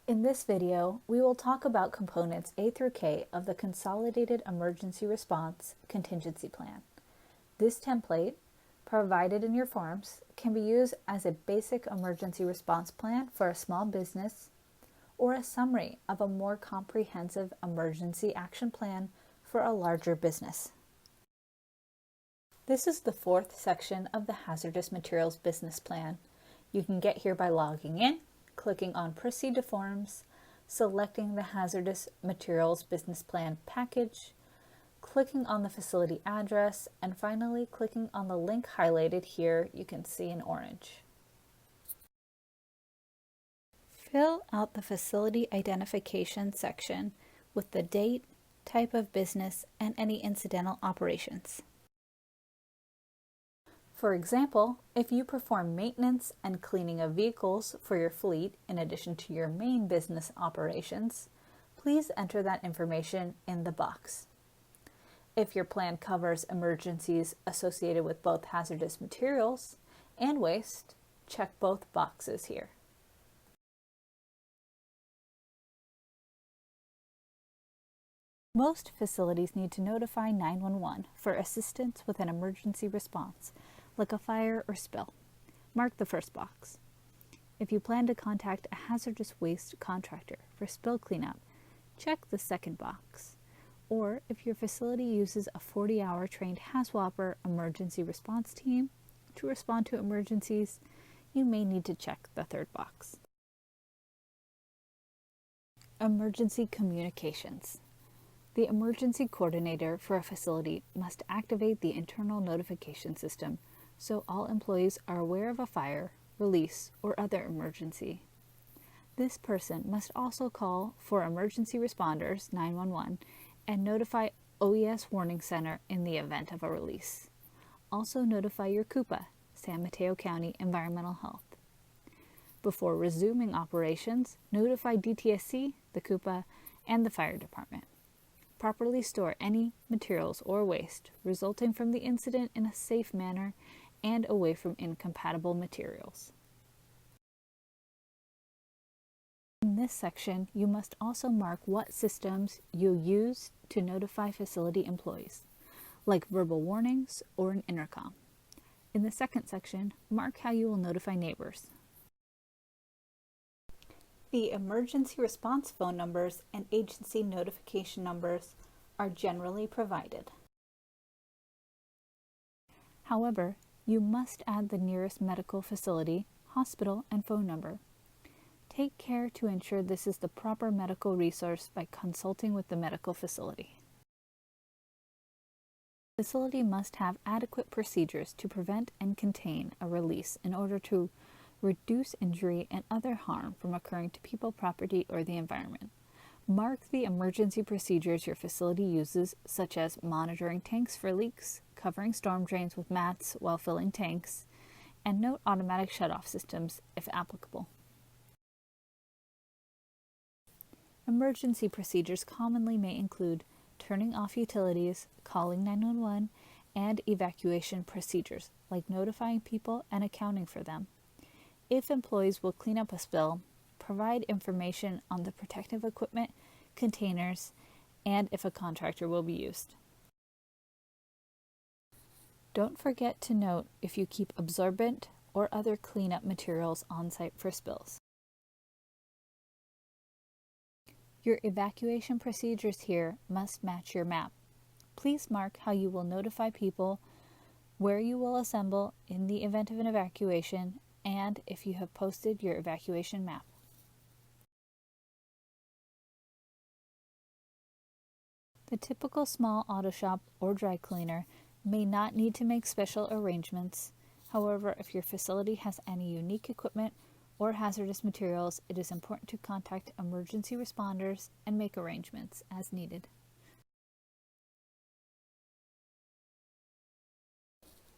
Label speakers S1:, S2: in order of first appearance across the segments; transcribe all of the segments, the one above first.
S1: In this video, we will talk about components A through K of the Consolidated Emergency Response Contingency Plan. This template, provided in your forms, can be used as a basic emergency response plan for a small business or a summary of a more comprehensive emergency action plan for a larger business. This is the fourth section of the Hazardous Materials Business Plan. You can get here by logging in, clicking on Proceed to Forms, selecting the Hazardous Materials Business Plan package, clicking on the facility address, and finally clicking on the link highlighted here you can see in orange. Fill out the facility identification section with the date, type of business, and any incidental operations. For example, if you perform maintenance and cleaning of vehicles for your fleet in addition to your main business operations, please enter that information in the box. If your plan covers emergencies associated with both hazardous materials and waste, check both boxes here. Most facilities need to notify 911 for assistance with an emergency response, like a fire or spill. Mark the first box. If you plan to contact a hazardous waste contractor for spill cleanup, check the second box. Or if your facility uses a 40-hour trained HAZWOPER emergency response team to respond to emergencies, you may need to check the third box. Emergency communications. The emergency coordinator for a facility must activate the internal notification system so all employees are aware of a fire, release, or other emergency. This person must also call for emergency responders 911 and notify OES Warning Center in the event of a release. Also notify your CUPA, San Mateo County Environmental Health. Before resuming operations, notify DTSC, the CUPA, and the fire department. Properly store any materials or waste resulting from the incident in a safe manner and away from incompatible materials. In this section, you must also mark what systems you use to notify facility employees, like verbal warnings or an intercom. In the second section, mark how you will notify neighbors. The emergency response phone numbers and agency notification numbers are generally provided. However, you must add the nearest medical facility, hospital, and phone number. Take care to ensure this is the proper medical resource by consulting with the medical facility. The facility must have adequate procedures to prevent and contain a release in order to reduce injury and other harm from occurring to people, property, or the environment. Mark the emergency procedures your facility uses, such as monitoring tanks for leaks, covering storm drains with mats while filling tanks, and note automatic shutoff systems if applicable. Emergency procedures commonly may include turning off utilities, calling 911, and evacuation procedures, like notifying people and accounting for them. If employees will clean up a spill, provide information on the protective equipment, containers, and if a contractor will be used. Don't forget to note if you keep absorbent or other cleanup materials on site for spills. Your evacuation procedures here must match your map. Please mark how you will notify people, where you will assemble in the event of an evacuation, and if you have posted your evacuation map. The typical small auto shop or dry cleaner may not need to make special arrangements. However, if your facility has any unique equipment or hazardous materials, it is important to contact emergency responders and make arrangements as needed.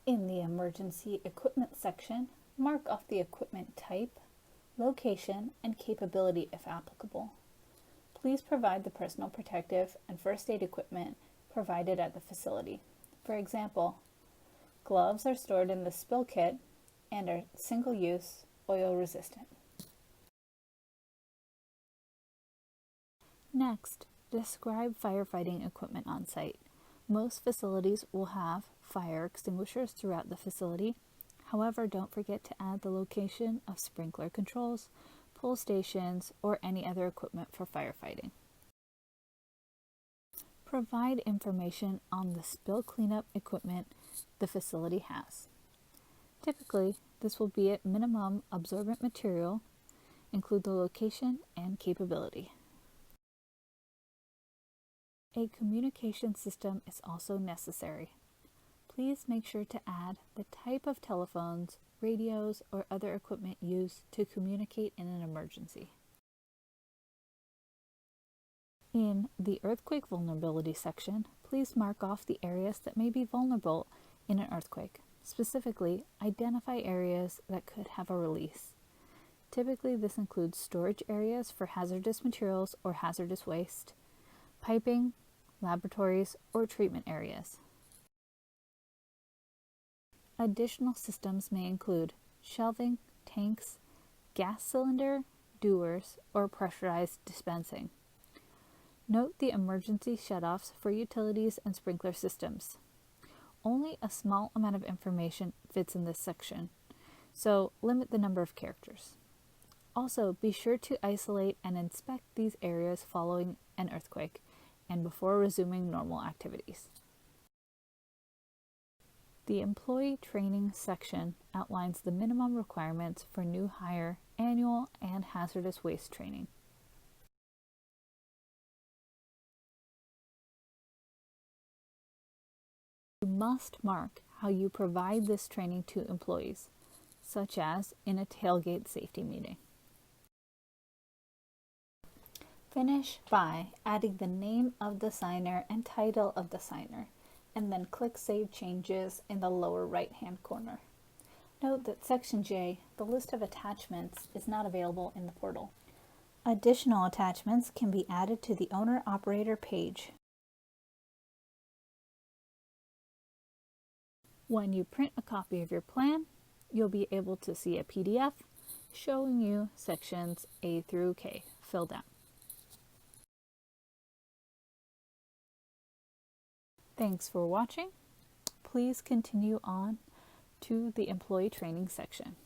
S1: In the emergency equipment section, mark off the equipment type, location, and capability if applicable. Please provide the personal protective and first aid equipment provided at the facility. For example, gloves are stored in the spill kit and are single-use, oil resistant. Next, describe firefighting equipment on site. Most facilities will have fire extinguishers throughout the facility. However, don't forget to add the location of sprinkler controls, pull stations, or any other equipment for firefighting. Provide information on the spill cleanup equipment the facility has. Typically, this will be at minimum absorbent material, include the location and capability. A communication system is also necessary. Please make sure to add the type of telephones, radios, or other equipment used to communicate in an emergency. In the Earthquake Vulnerability section, please mark off the areas that may be vulnerable in an earthquake. Specifically, identify areas that could have a release. Typically, this includes storage areas for hazardous materials or hazardous waste, piping, laboratories, or treatment areas. Additional systems may include shelving, tanks, gas cylinder, dewars, or pressurized dispensing. Note the emergency shutoffs for utilities and sprinkler systems. Only a small amount of information fits in this section, so limit the number of characters. Also, be sure to isolate and inspect these areas following an earthquake and before resuming normal activities. The Employee Training section outlines the minimum requirements for new hire, annual, and hazardous waste training. You must mark how you provide this training to employees, such as in a tailgate safety meeting. Finish by adding the name of the signer and title of the signer, and then click Save Changes in the lower right-hand corner. Note that Section J, the list of attachments, is not available in the portal. Additional attachments can be added to the owner-operator page. When you print a copy of your plan, you'll be able to see a PDF showing you sections A through K filled out. Thanks for watching. Please continue on to the employee training section.